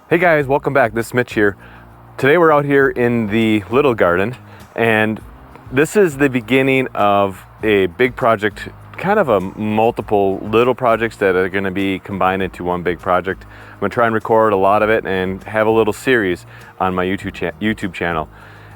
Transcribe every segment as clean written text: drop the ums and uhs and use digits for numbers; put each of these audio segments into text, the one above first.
Hey guys, welcome back. This is Mitch here. Today we're out here in the little garden, and this is the beginning of a big project, kind of a multiple little projects that are going to be combined into one big project. I'm going to try and record a lot of it and have a little series on my YouTube channel.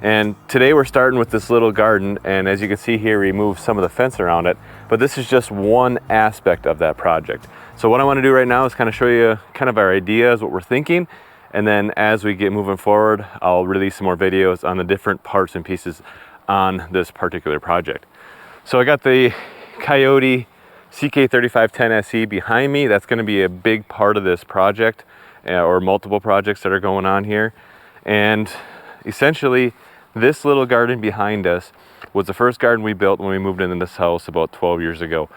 And today we're starting with this little garden, and as you can see here, we moved some of the fence around it, but this is just one aspect of that project. So what I want to do right now is kind of show you kind of our ideas, what we're thinking, and then as we get moving forward, I'll release some more videos on the different parts and pieces on this particular project. So I got the Coyote CK3510 SE behind me. That's going to be a big part of this project, or multiple projects that are going on here. And essentially, this little garden behind us was the first garden we built when we moved into this house about 12 years ago.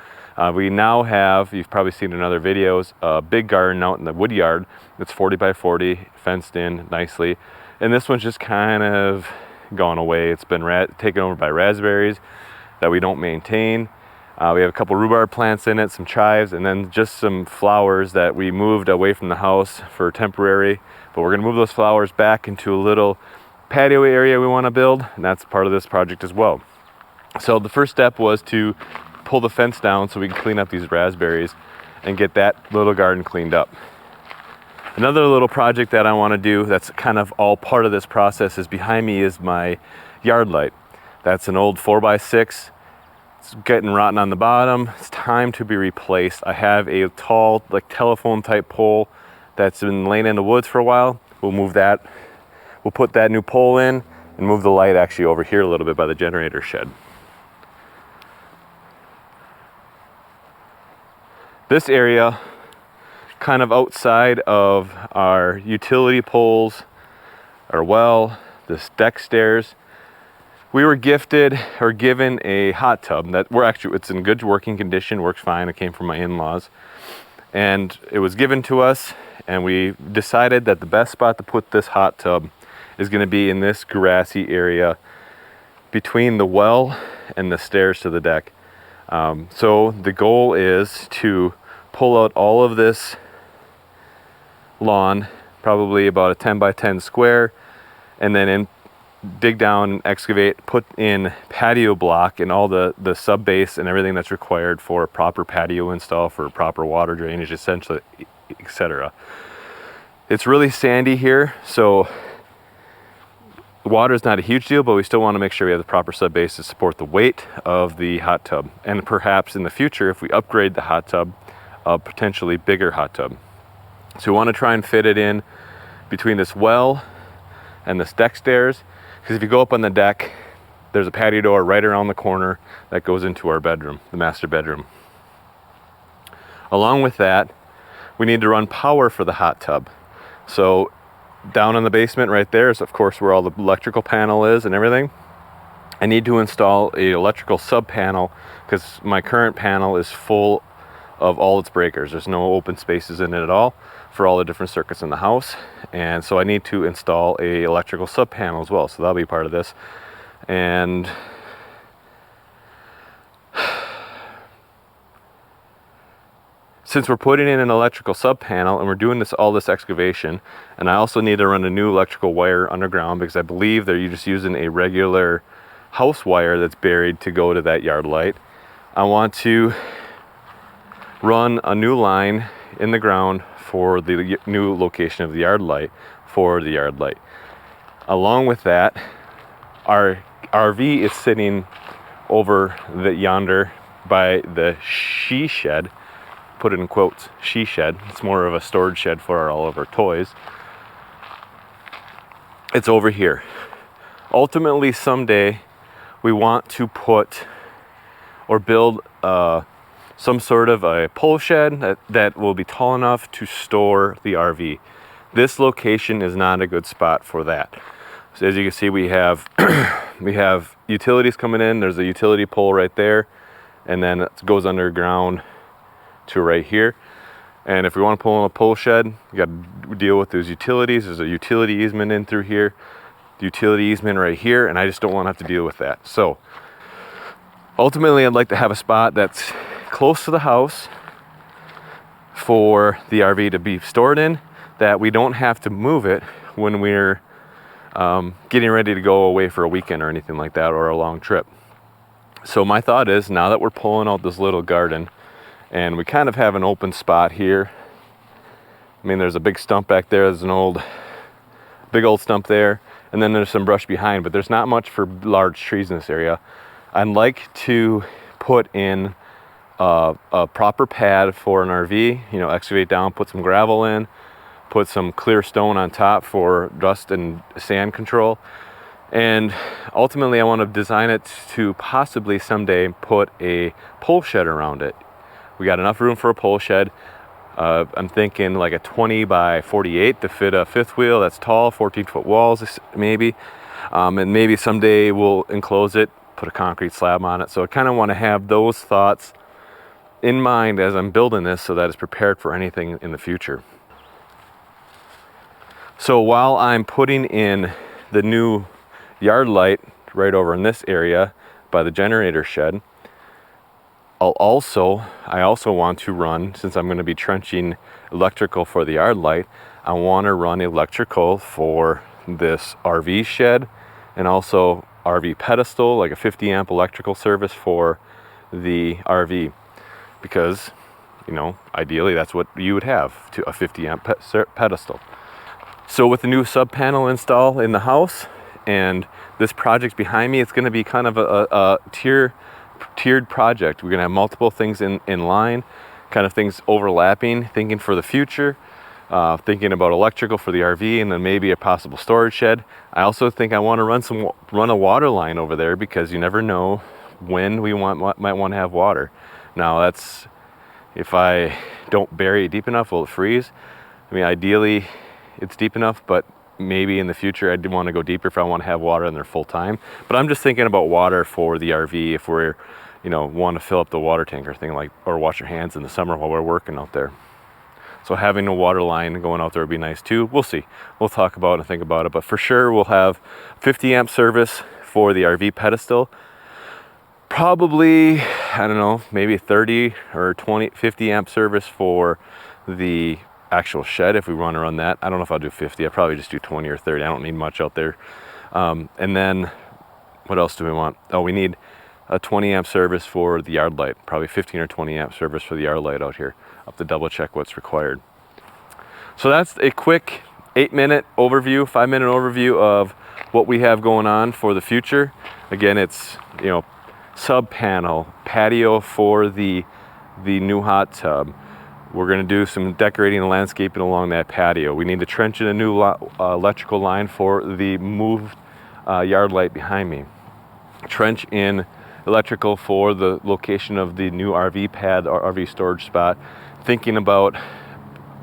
We now have, you've probably seen in other videos, a big garden out in the wood yard. It's 40 by 40, fenced in nicely. And this one's just kind of gone away. It's been taken over by raspberries that we don't maintain. We have a couple rhubarb plants in it, some chives, and then just some flowers that we moved away from the house for temporary. But we're gonna move those flowers back into a little patio area we wanna build, and that's part of this project as well. So the first step was to pull the fence down so we can clean up these raspberries and get that little garden cleaned up. Another little project that I want to do that's kind of all part of this process is behind me is my yard light. That's an old 4x6. It's getting rotten on the bottom. It's time to be replaced. I have a tall, like telephone type pole that's been laying in the woods for a while. We'll move that. We'll put that new pole in and move the light actually over here a little bit by the generator shed. This area, kind of outside of our utility poles, our well, this deck stairs, we were gifted or given a hot tub that it's in good working condition, works fine. It came from my in-laws, and it was given to us, and we decided that the best spot to put this hot tub is going to be in this grassy area between the well and the stairs to the deck. So the goal is to pull out all of this lawn, probably about a 10 by 10 square, and then dig down and excavate, put in patio block and all the sub base and everything that's required for a proper patio install, for proper water drainage, essentially, etc. It's really sandy here, so water is not a huge deal, but we still want to make sure we have the proper sub base to support the weight of the hot tub, and perhaps in the future, if we upgrade the hot tub, a potentially bigger hot tub. So we want to try and fit it in between this well and this deck stairs, because if you go up on the deck, there's a patio door right around the corner that goes into our bedroom, the master bedroom. Along with that, we need to run power for the hot tub. So down in the basement right there is, of course, where all the electrical panel is and everything. I need to install an electrical sub panel because my current panel is full of all its breakers. There's no open spaces in it at all for all the different circuits in the house, and so I need to install a electrical sub panel as well, so that'll be part of this. And since we're putting in an electrical sub panel and we're doing all this excavation, and I also need to run a new electrical wire underground because I believe they're just using a regular house wire that's buried to go to that yard light, I want to run a new line in the ground for the new location of the yard light for the yard light. Along with that, our RV is sitting over yonder by the she shed, put it in quotes, she shed. It's more of a storage shed for all of our toys. It's over here. Ultimately, someday, we want to put or build some sort of a pole shed that will be tall enough to store the RV. This location is not a good spot for that. So as you can see, we have we have utilities coming in. There's a utility pole right there, and then it goes underground to right here. And if we want to pull in a pole shed, you got to deal with those utilities. There's a utility easement in through here, the utility easement right here, and I just don't want to have to deal with that. So ultimately, I'd like to have a spot that's close to the house for the RV to be stored in, that we don't have to move it when we're getting ready to go away for a weekend or anything like that, or a long trip. So my thought is, now that we're pulling out this little garden and we kind of have an open spot here, I mean, there's a big stump back there, there's an big old stump there, and then there's some brush behind, but there's not much for large trees in this area. I'd like to put in a proper pad for an RV, you know, excavate down, put some gravel in, put some clear stone on top for dust and sand control. And ultimately I want to design it to possibly someday put a pole shed around it. We got enough room for a pole shed. I'm thinking like a 20 by 48 to fit a fifth wheel that's tall, 14-foot walls maybe. And maybe someday we'll enclose it, put a concrete slab on it. So I kind of want to have those thoughts in mind as I'm building this, so that it's prepared for anything in the future. So while I'm putting in the new yard light right over in this area by the generator shed, I also want to run, since I'm going to be trenching electrical for the yard light, I want to run electrical for this RV shed and also RV pedestal, like a 50 amp electrical service for the RV, because, you know, ideally that's what you would have, to a 50 amp pedestal. So with the new sub panel install in the house and this project behind me, it's going to be kind of a tiered project. We're going to have multiple things in line, kind of things overlapping, thinking for the future, thinking about electrical for the RV, and then maybe a possible storage shed. I also think I want to run a water line over there, because you never know when we might want to have water. Now that's, if I don't bury it deep enough, will it freeze? I mean, ideally it's deep enough, but maybe in the future I do want to go deeper if I want to have water in there full time. But I'm just thinking about water for the RV if we're, you know, want to fill up the water tank or thing like, or wash your hands in the summer while we're working out there. So having a water line going out there would be nice too. We'll see. We'll talk about it and think about it, but for sure we'll have 50 amp service for the RV pedestal. Probably, I don't know, maybe 30 or 50 amp service for the actual shed if we want to run that. I don't know if I'll do 50. I'll probably just do 20 or 30. I don't need much out there. And then what else do we want? Oh, we need a 20 amp service for the yard light, probably 15 or 20 amp service for the yard light out here. I'll have to double check what's required. So that's a quick 8-minute overview, 5-minute overview of what we have going on for the future. Again, it's, you know, sub panel, patio for the new hot tub. We're going to do some decorating and landscaping along that patio. We need to trench in a new electrical line for the moved yard light behind me. Trench in electrical for the location of the new RV pad or RV storage spot. Thinking about,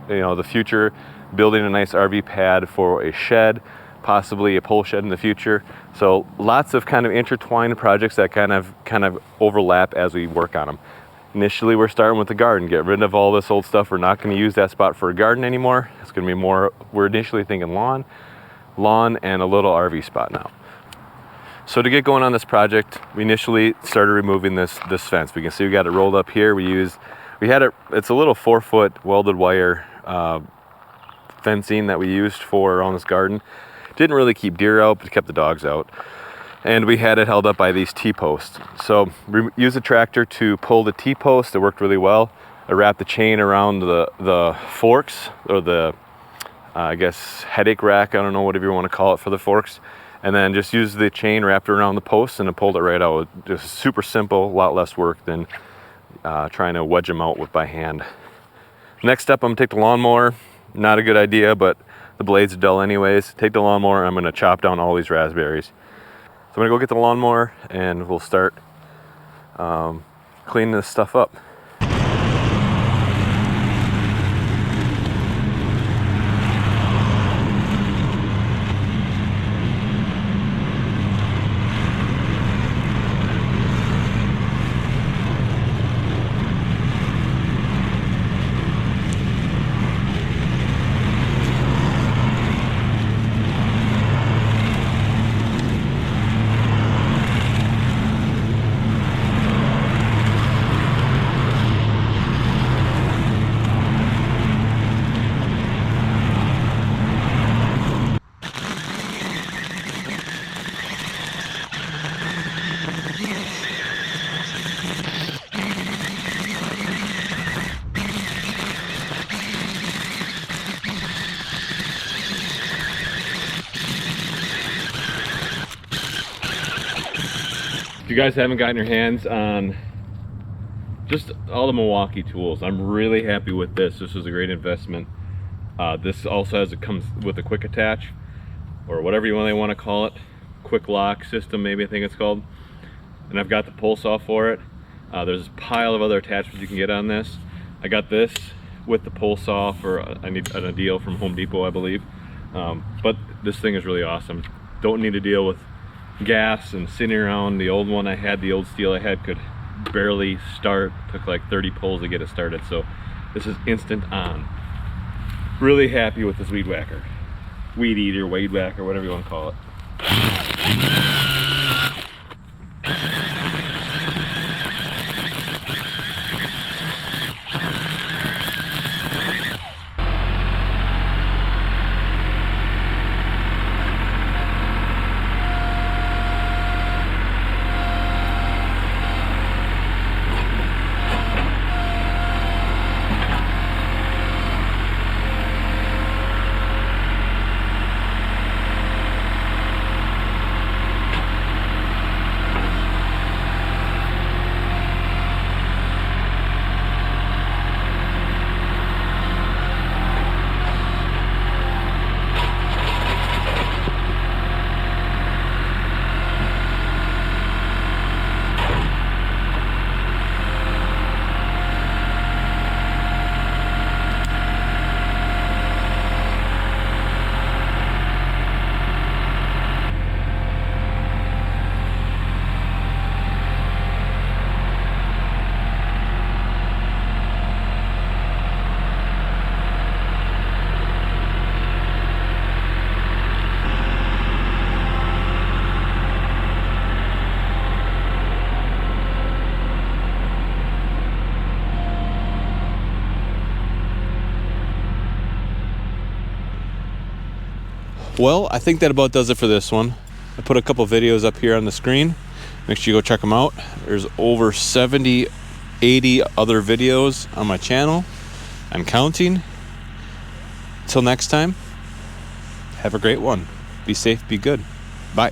you know, the future, building a nice RV pad for a shed, possibly a pole shed in the future. So lots of kind of intertwined projects that kind of overlap as we work on them. Initially, we're starting with the garden. Get rid of all this old stuff. We're not going to use that spot for a garden anymore. It's going to be more, we're initially thinking lawn and a little RV spot now. So to get going on this project, we initially started removing this fence. We can see we got it rolled up here. It's a little 4-foot welded wire fencing that we used for around this garden. Didn't really keep deer out, but kept the dogs out. And we had it held up by these T-posts. So we used a tractor to pull the T-post. It worked really well. I wrapped the chain around the forks, or the, I guess, headache rack. I don't know, whatever you want to call it, for the forks. And then just used the chain, wrapped it around the post, and it pulled it right out. Just super simple, a lot less work than trying to wedge them out by hand. Next up, I'm gonna take the lawnmower. Not a good idea, but the blades are dull anyways. Take the lawnmower, and I'm gonna chop down all these raspberries. So I'm gonna go get the lawnmower and we'll start cleaning this stuff up. you guys haven't gotten your hands on just all the Milwaukee tools, I'm really happy with this. This was a great investment. This also comes with a quick attach, or whatever you want to call it, quick lock system, maybe I think it's called. And I've got the pull saw for it. There's a pile of other attachments you can get on this. I got this with the pull saw for a deal from Home Depot, I believe. But this thing is really awesome. Don't need to deal with gas and sitting around. The old one I had, the old steel I had, could barely start. Took like 30 pulls to get it started. So this is instant on. Really happy with this weed whacker, weed eater, weed whacker, whatever you want to call it. Well, I think that about does it for this one. I put a couple videos up here on the screen. Make sure you go check them out. There's over 70, 80 other videos on my channel. I'm counting. Till next time, have a great one. Be safe, be good. Bye.